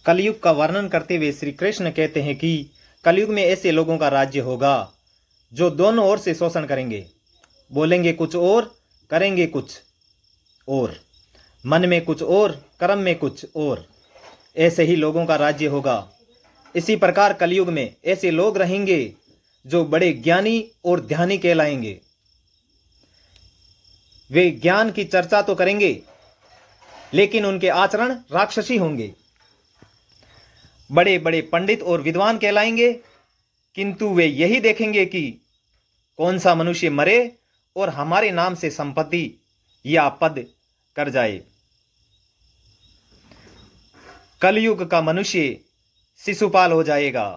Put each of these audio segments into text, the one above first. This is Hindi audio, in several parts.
कलयुग का वर्णन करते हुए श्री कृष्ण कहते हैं कि कलयुग में ऐसे लोगों का राज्य होगा जो दोनों ओर से शोषण करेंगे, बोलेंगे कुछ और, करेंगे कुछ और, मन में कुछ और, कर्म में कुछ और। ऐसे ही लोगों का राज्य होगा। इसी प्रकार कलयुग में ऐसे लोग रहेंगे जो बड़े ज्ञानी और ध्यानी कहलाएंगे। वे ज्ञान की चर्चा तो करेंगे लेकिन उनके आचरण राक्षसी होंगे। बड़े बड़े पंडित और विद्वान कहलाएंगे, किंतु वे यही देखेंगे कि कौन सा मनुष्य मरे और हमारे नाम से संपत्ति या पद कर जाए। कलयुग का मनुष्य शिशुपाल हो जाएगा।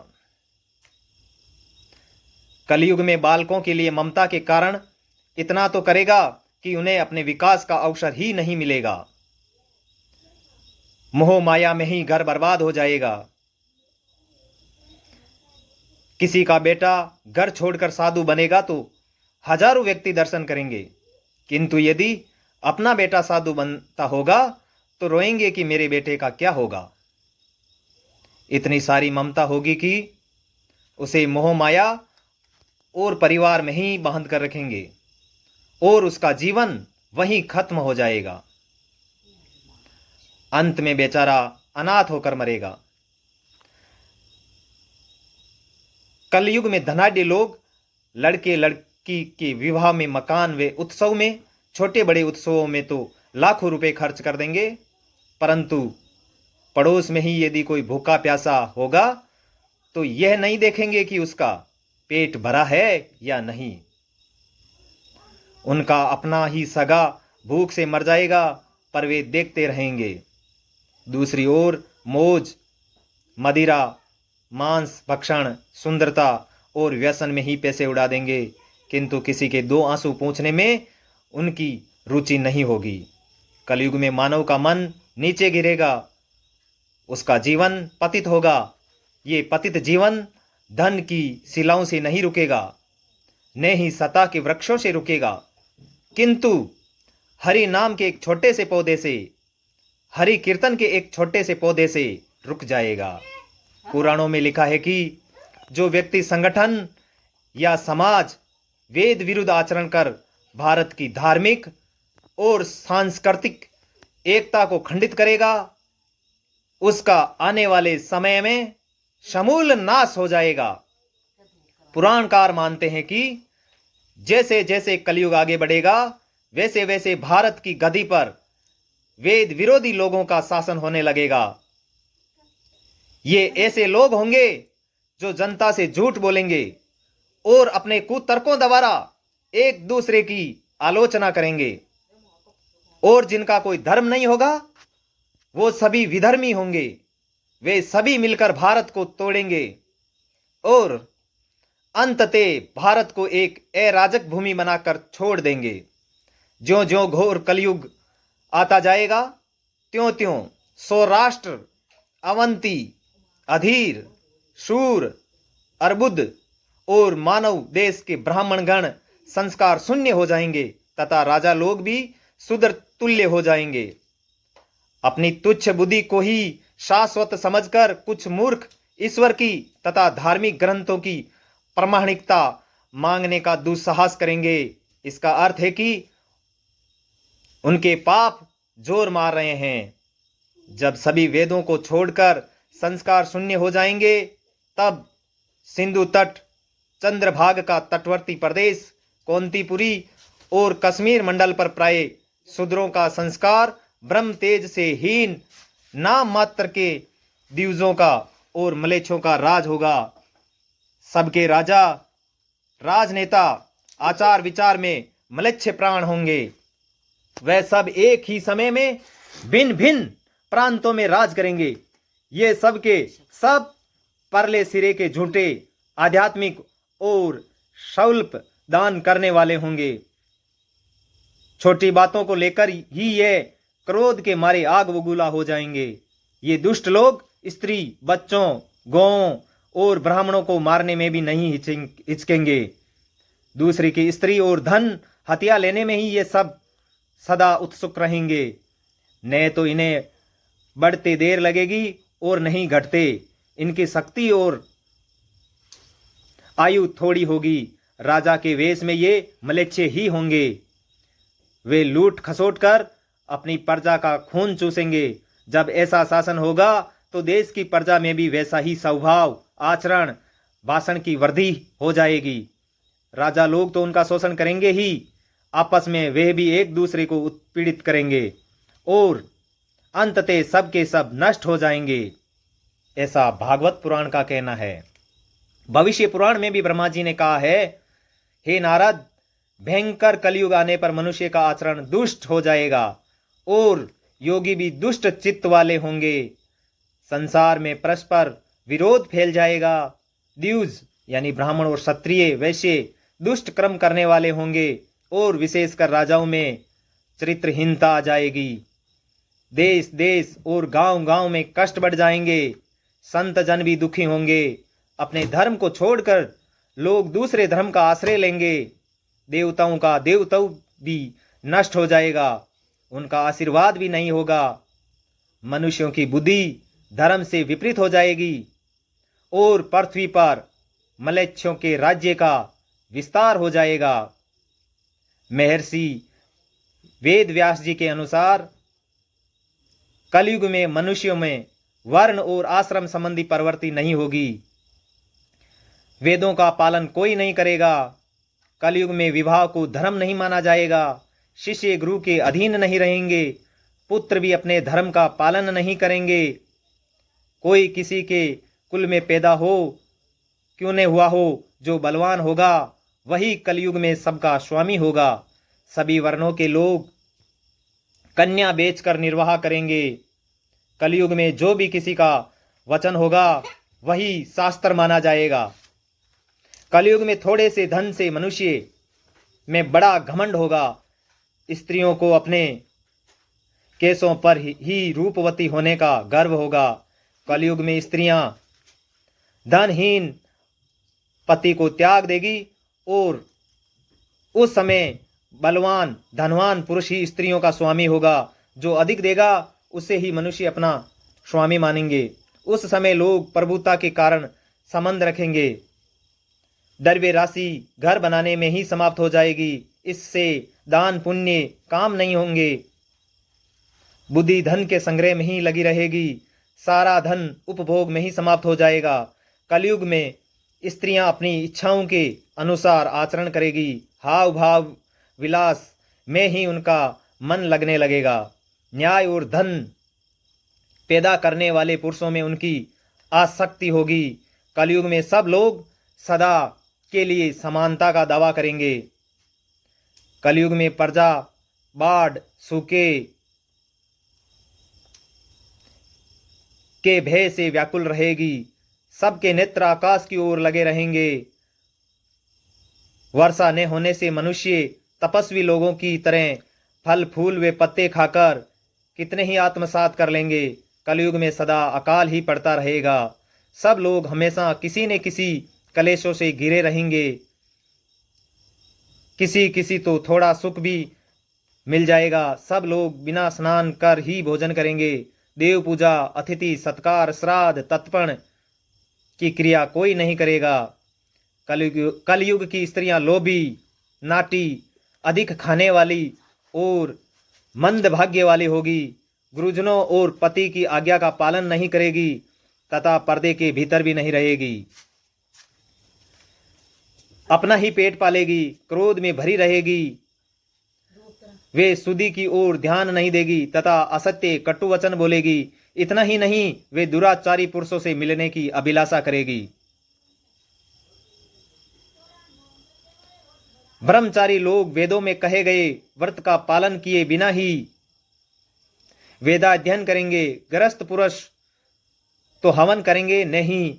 कलयुग में बालकों के लिए ममता के कारण इतना तो करेगा कि उन्हें अपने विकास का अवसर ही नहीं मिलेगा। मोह माया में ही घर बर्बाद हो जाएगा। किसी का बेटा घर छोड़कर साधु बनेगा तो हजारों व्यक्ति दर्शन करेंगे, किंतु यदि अपना बेटा साधु बनता होगा तो रोएंगे कि मेरे बेटे का क्या होगा। इतनी सारी ममता होगी कि उसे मोह माया और परिवार में ही बांध कर रखेंगे और उसका जीवन वहीं खत्म हो जाएगा। अंत में बेचारा अनाथ होकर मरेगा। कलयुग में धनाढ्य लोग लड़के लड़की के विवाह में, मकान व उत्सव में, छोटे बड़े उत्सवों में तो लाखों रुपए खर्च कर देंगे, परंतु पड़ोस में ही यदि कोई भूखा प्यासा होगा तो यह नहीं देखेंगे कि उसका पेट भरा है या नहीं। उनका अपना ही सगा भूख से मर जाएगा पर वे देखते रहेंगे। दूसरी ओर मौज, मदिरा, मांस भक्षण, सुंदरता और व्यसन में ही पैसे उड़ा देंगे, किंतु किसी के दो आंसू पूंछने में उनकी रुचि नहीं होगी। कलयुग में मानव का मन नीचे गिरेगा, उसका जीवन पतित होगा। ये पतित जीवन धन की शिलाओं से नहीं रुकेगा, न ही सता के वृक्षों से रुकेगा, किंतु हरि नाम के एक छोटे से पौधे से, हरि कीर्तन के एक छोटे से पौधे से रुक जाएगा। पुराणों में लिखा है कि जो व्यक्ति संगठन या समाज वेद विरुद्ध आचरण कर भारत की धार्मिक और सांस्कृतिक एकता को खंडित करेगा, उसका आने वाले समय में समूल नाश हो जाएगा। पुराणकार मानते हैं कि जैसे जैसे कलयुग आगे बढ़ेगा वैसे वैसे भारत की गद्दी पर वेद विरोधी लोगों का शासन होने लगेगा। ये ऐसे लोग होंगे जो जनता से झूठ बोलेंगे और अपने कुतर्कों द्वारा एक दूसरे की आलोचना करेंगे, और जिनका कोई धर्म नहीं होगा वो सभी विधर्मी होंगे। वे सभी मिलकर भारत को तोड़ेंगे और अंततः भारत को एक अराजक भूमि बनाकर छोड़ देंगे। ज्यों ज्यों घोर कलयुग आता जाएगा त्यों त्यों सौराष्ट्र, अवंती, अधीर, शूर, अर्बुद और मानव देश के ब्राह्मणगण संस्कार शून्य हो जाएंगे तथा राजा लोग भी शूद्र तुल्य हो जाएंगे। अपनी तुच्छ बुद्धि को ही शाश्वत समझकर कुछ मूर्ख ईश्वर की तथा धार्मिक ग्रंथों की प्रामाणिकता मांगने का दुस्साहस करेंगे। इसका अर्थ है कि उनके पाप जोर मार रहे हैं। जब सभी वेदों को छोड़कर संस्कार शून्य हो जाएंगे तब सिंधु तट, चंद्रभाग का तटवर्ती प्रदेश, कौंतीपुरी और कश्मीर मंडल पर प्राय शूद्रों का संस्कार ब्रह्म तेज से हीन नाम मात्र के द्विजों का और मलेच्छों का राज होगा। सबके राजा, राजनेता आचार विचार में मलेच्छ प्राण होंगे। वह सब एक ही समय में भिन्न भिन्न प्रांतों में राज करेंगे। ये सब के सब परले सिरे के झूठे आध्यात्मिक और शौल्प दान करने वाले होंगे। छोटी बातों को लेकर ही ये क्रोध के मारे आग बबूला हो जाएंगे। ये दुष्ट लोग स्त्री, बच्चों, गौओं और ब्राह्मणों को मारने में भी नहीं हिचकेंगे। दूसरी की स्त्री और धन हत्या लेने में ही ये सब सदा उत्सुक रहेंगे। न तो इन्हें बढ़ते देर लगेगी और नहीं घटते। इनकी शक्ति और आयु थोड़ी होगी। राजा के वेश में ये मलेच्छे ही होंगे। वे लूट खसोट कर अपनी प्रजा का खून चूसेंगे। जब ऐसा शासन होगा तो देश की प्रजा में भी वैसा ही स्वभाव, आचरण, भाषण की वृद्धि हो जाएगी। राजा लोग तो उनका शोषण करेंगे ही, आपस में वे भी एक दूसरे को उत्पीड़ित करेंगे और अंततः सब के सब नष्ट हो जाएंगे। ऐसा भागवत पुराण का कहना है। भविष्य पुराण में भी ब्रह्मा जी ने कहा है, हे नारद, भयंकर कलयुग आने पर मनुष्य का आचरण दुष्ट हो जाएगा और योगी भी दुष्ट चित्त वाले होंगे। संसार में परस्पर विरोध फैल जाएगा। द्विज यानी ब्राह्मण और क्षत्रिय, वैश्य दुष्ट कर्म करने वाले होंगे और विशेषकर राजाओं में चरित्रहीनता आ जाएगी। देश देश और गांव गांव में कष्ट बढ़ जाएंगे। संत जन भी दुखी होंगे। अपने धर्म को छोड़कर लोग दूसरे धर्म का आश्रय लेंगे। देवताओं का देवत्व भी नष्ट हो जाएगा, उनका आशीर्वाद भी नहीं होगा। मनुष्यों की बुद्धि धर्म से विपरीत हो जाएगी और पृथ्वी पर मलेच्छों के राज्य का विस्तार हो जाएगा। महर्षि वेद व्यास जी के अनुसार कलयुग में मनुष्यों में वर्ण और आश्रम संबंधी प्रवृत्ति नहीं होगी। वेदों का पालन कोई नहीं करेगा। कलयुग में विवाह को धर्म नहीं माना जाएगा। शिष्य गुरु के अधीन नहीं रहेंगे। पुत्र भी अपने धर्म का पालन नहीं करेंगे। कोई किसी के कुल में पैदा हो क्यों नहीं हुआ हो, जो बलवान होगा वही कलयुग में सबका स्वामी होगा। सभी वर्णों के लोग कन्या बेचकर निर्वाह करेंगे। कलयुग में जो भी किसी का वचन होगा वही शास्त्र माना जाएगा। कलयुग में थोड़े से धन से मनुष्य में बड़ा घमंड होगा। स्त्रियों को अपने केसों पर ही रूपवती होने का गर्व होगा। कलयुग में स्त्रियां धनहीन पति को त्याग देगी और उस समय बलवान धनवान पुरुष ही स्त्रियों का स्वामी होगा। जो अधिक देगा उसे ही मनुष्य अपना स्वामी मानेंगे। उस समय लोग प्रभुता के कारण संबंध रखेंगे। द्रव्य राशि घर बनाने में ही समाप्त हो जाएगी। इससे दान पुण्य काम नहीं होंगे। बुद्धि धन के संग्रह में ही लगी रहेगी। सारा धन उपभोग में ही समाप्त हो जाएगा। कलयुग में स्त्रियां अपनी इच्छाओं के अनुसार आचरण करेगी। हाव भाव विलास में ही उनका मन लगने लगेगा। न्याय और धन पैदा करने वाले पुरुषों में उनकी आसक्ति होगी। कलयुग में सब लोग सदा के लिए समानता का दावा करेंगे। कलयुग में प्रजा बाढ़ सूखे के भय से व्याकुल रहेगी। सबके नेत्र आकाश की ओर लगे रहेंगे। वर्षा न होने से मनुष्य तपस्वी लोगों की तरह फल फूल व पत्ते खाकर कितने ही आत्मसात कर लेंगे। कलयुग में सदा अकाल ही पड़ता रहेगा। सब लोग हमेशा किसी न किसी कलेशों से घिरे रहेंगे। किसी किसी तो थोड़ा सुख भी मिल जाएगा। सब लोग बिना स्नान कर ही भोजन करेंगे। देव पूजा, अतिथि सत्कार, श्राद्ध, तर्पण की क्रिया कोई नहीं करेगा। कलयुग की स्त्रियां लोभी, नाटी, अधिक खाने वाली और मंद भाग्य वाली होगी। गुरुजनों और पति की आज्ञा का पालन नहीं करेगी तथा पर्दे के भीतर भी नहीं रहेगी। अपना ही पेट पालेगी। क्रोध में भरी रहेगी। वे सुधि की ओर ध्यान नहीं देगी तथा असत्य कटु वचन बोलेगी। इतना ही नहीं, वे दुराचारी पुरुषों से मिलने की अभिलाषा करेगी। ब्रह्मचारी लोग वेदों में कहे गए व्रत का पालन किए बिना ही वेदाध्ययन करेंगे। गृहस्थ पुरुष तो हवन करेंगे नहीं,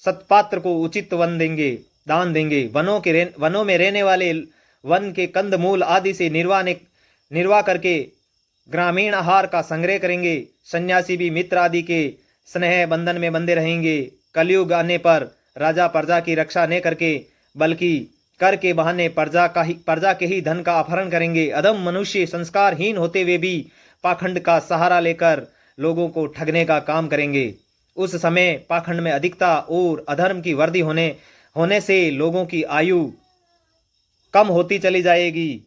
सत्पात्र को उचित वन देंगे, दान देंगे। वनों में रहने वाले वन के कंद मूल आदि से निर्वाह करके ग्रामीण आहार का संग्रह करेंगे। सन्यासी भी मित्र आदि के स्नेह बंधन में बंधे रहेंगे। कलयुग आने पर राजा प्रजा की रक्षा न करके बल्कि कर के बहाने प्रजा के ही धन का अपहरण करेंगे। अधम मनुष्य संस्कारहीन होते हुए भी पाखंड का सहारा लेकर लोगों को ठगने का काम करेंगे। उस समय पाखंड में अधिकता और अधर्म की वृद्धि होने से लोगों की आयु कम होती चली जाएगी।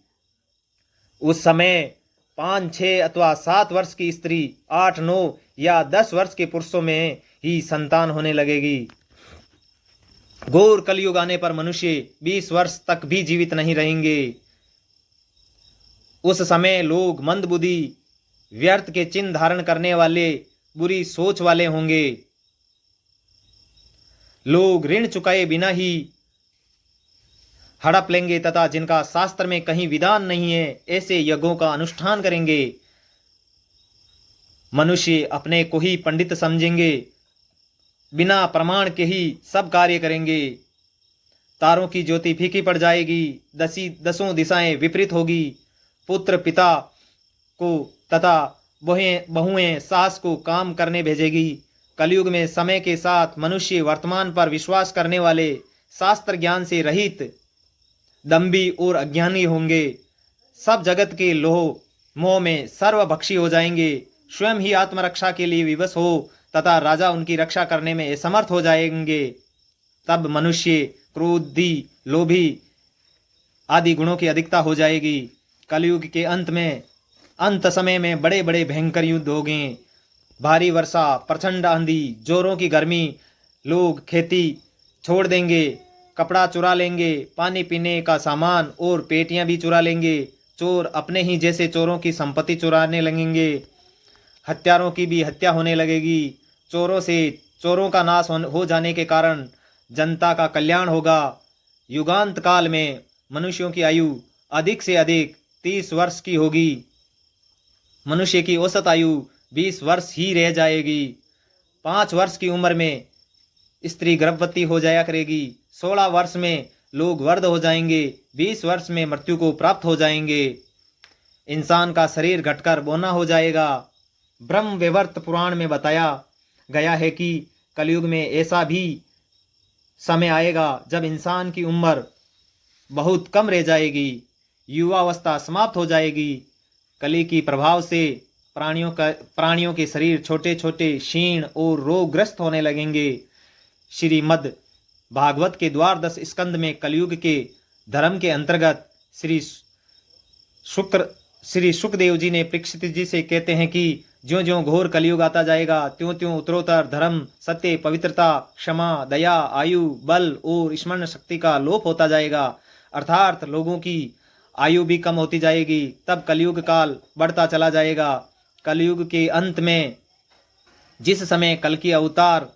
उस समय 5, 6 अथवा 7 वर्ष की स्त्री 8, 9 या 10 वर्ष के पुरुषों में ही संतान होने लगेगी। घोर कलयुग आने पर मनुष्य 20 वर्ष तक भी जीवित नहीं रहेंगे। उस समय लोग मंदबुद्धि, व्यर्थ के चिन्ह धारण करने वाले, बुरी सोच वाले होंगे। लोग ऋण चुकाए बिना ही हड़प लेंगे तथा जिनका शास्त्र में कहीं विधान नहीं है ऐसे यज्ञों का अनुष्ठान करेंगे। मनुष्य अपने को ही पंडित समझेंगे, बिना प्रमाण के ही सब कार्य करेंगे। तारों की ज्योति फीकी पड़ जाएगी, दसों दिशाएं विपरीत होगी। पुत्र पिता को तथा बहुएं सास को काम करने भेजेगी। कलयुग में समय के साथ मनुष्य वर्तमान पर विश्वास करने वाले, शास्त्र ज्ञान से रहित, दंभी और अज्ञानी होंगे। सब जगत के लोह मोह में सर्वभक्षी हो जाएंगे। स्वयं ही आत्मरक्षा के लिए विवश हो तथा राजा उनकी रक्षा करने में असमर्थ हो जाएंगे। तब मनुष्य क्रोधी, लोभी आदि गुणों की अधिकता हो जाएगी। कलयुग के अंत समय में बड़े बड़े भयंकर युद्ध होंगे। भारी वर्षा, प्रचंड आंधी, जोरों की गर्मी, लोग खेती छोड़ देंगे, कपड़ा चुरा लेंगे, पानी पीने का सामान और पेटियां भी चुरा लेंगे। चोर अपने ही जैसे चोरों की संपत्ति चुराने लगेंगे। हत्यारों की भी हत्या होने लगेगी। चोरों का नाश हो जाने के कारण जनता का कल्याण होगा। युगांत काल में मनुष्यों की आयु अधिक से अधिक 30 वर्ष की होगी। मनुष्य की औसत आयु 20 वर्ष ही रह जाएगी। 5 वर्ष की उम्र में स्त्री गर्भवती हो जाया करेगी। 16 वर्ष में लोग वृद्ध हो जाएंगे। 20 वर्ष में मृत्यु को प्राप्त हो जाएंगे। इंसान का शरीर घटकर बौना हो जाएगा। ब्रह्म वैवर्त पुराण में बताया गया है कि कलयुग में ऐसा भी समय आएगा जब इंसान की उम्र बहुत कम रह जाएगी, युवावस्था समाप्त हो जाएगी। कली की प्रभाव से प्राणियों के शरीर छोटे छोटे, क्षीण और रोगग्रस्त होने लगेंगे। श्रीमद् भागवत के द्वादश स्कंद में कलयुग के धर्म के अंतर्गत श्री सुखदेव जी ने परीक्षित जी से कहते हैं कि ज्यों ज्यों घोर कलयुग आता जाएगा त्यों त्यों उत्तरोत्तर धर्म, सत्य, पवित्रता, क्षमा, दया, आयु, बल और स्मरण शक्ति का लोप होता जाएगा। अर्थात लोगों की आयु भी कम होती जाएगी। तब कलयुग काल बढ़ता चला जाएगा। कलयुग के अंत में जिस समय कल की अवतार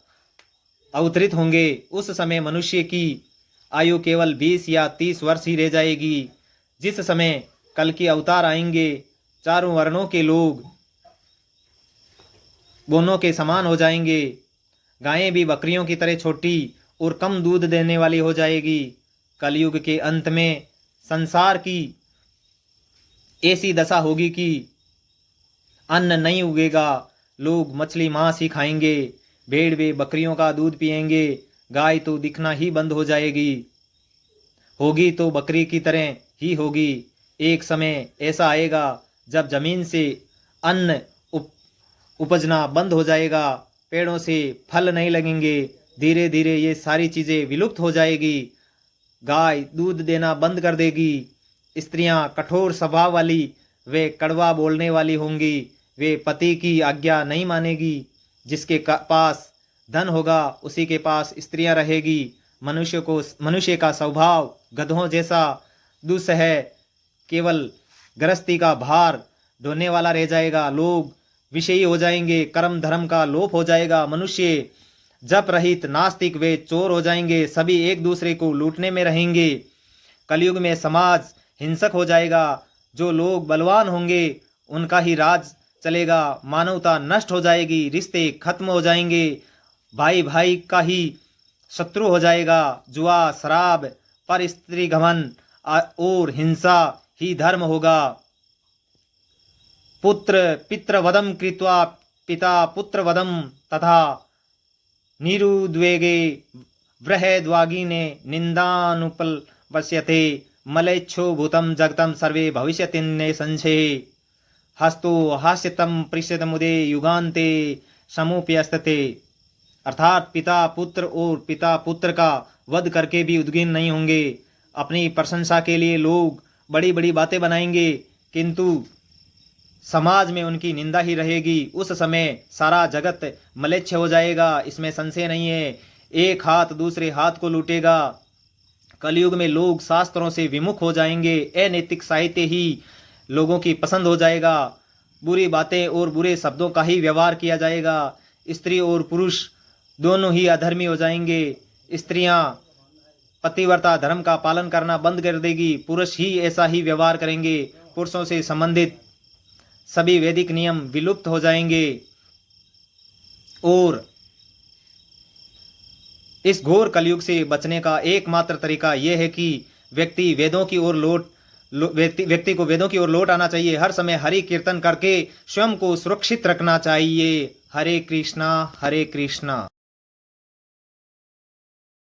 अवतरित होंगे उस समय मनुष्य की आयु केवल 20 या 30 वर्ष ही रह जाएगी। जिस समय कल की अवतार आएंगे चारों वर्णों के लोग दोनों के समान हो जाएंगे। गायें भी बकरियों की तरह छोटी और कम दूध देने वाली हो जाएगी। कलयुग के अंत में संसार की ऐसी दशा होगी कि अन्न नहीं उगेगा। लोग मछली मांस ही खाएंगे, भेड़ वे बकरियों का दूध पिएंगे। गाय तो दिखना ही बंद हो जाएगी, होगी तो बकरी की तरह ही होगी। एक समय ऐसा आएगा जब जमीन से अन्न उपजना बंद हो जाएगा, पेड़ों से फल नहीं लगेंगे। धीरे धीरे ये सारी चीज़ें विलुप्त हो जाएगी। गाय दूध देना बंद कर देगी। स्त्रियां कठोर स्वभाव वाली वे कड़वा बोलने वाली होंगी। वे पति की आज्ञा नहीं मानेगी। जिसके पास धन होगा उसी के पास स्त्रियां रहेगी। मनुष्य का स्वभाव गधों जैसा दुस्सह है, केवल गृहस्थी का भार ढोने वाला रह जाएगा। लोग विषयी हो जाएंगे, कर्म धर्म का लोप हो जाएगा। मनुष्य जप रहित, नास्तिक वे चोर हो जाएंगे। सभी एक दूसरे को लूटने में रहेंगे। कलयुग में समाज हिंसक हो जाएगा। जो लोग बलवान होंगे उनका ही राज चलेगा। मानवता नष्ट हो जाएगी, रिश्ते खत्म हो जाएंगे, भाई भाई का ही शत्रु हो जाएगा। जुआ, शराब, पर स्त्री घमंड और हिंसा ही धर्म होगा। पुत्र पितृवधम कृत्वा पिता पुत्रवधम तथा निरुद्वेगे बृहद्वागिने निंदानुपलप्स्यते मलेच्छो भूतम जगतम सर्वे भविष्यतिन्ने संशये हस्तो हास्यतम पृष्यतमुदे युगान्ते समुपयस्तते। अर्थात पिता पुत्र और पिता पुत्र का वध करके भी उद्विग्न नहीं होंगे। अपनी प्रशंसा के लिए लोग बड़ी बड़ी बातें बनाएंगे, किंतु समाज में उनकी निंदा ही रहेगी। उस समय सारा जगत म्लेच्छ हो जाएगा, इसमें संशय नहीं है। एक हाथ दूसरे हाथ को लूटेगा। कलयुग में लोग शास्त्रों से विमुख हो जाएंगे। अनैतिक साहित्य ही लोगों की पसंद हो जाएगा। बुरी बातें और बुरे शब्दों का ही व्यवहार किया जाएगा। स्त्री और पुरुष दोनों ही अधर्मी हो जाएंगे। स्त्रियां पतिव्रता धर्म का पालन करना बंद कर देगी, पुरुष ही ऐसा ही व्यवहार करेंगे। पुरुषों से संबंधित सभी वैदिक नियम विलुप्त हो जाएंगे और इस घोर कलयुग से बचने का एकमात्र तरीका यह है कि व्यक्ति को वेदों की ओर लौट आना चाहिए। हर समय हरि कीर्तन करके स्वयं को सुरक्षित रखना चाहिए। हरे कृष्णा हरे कृष्णा।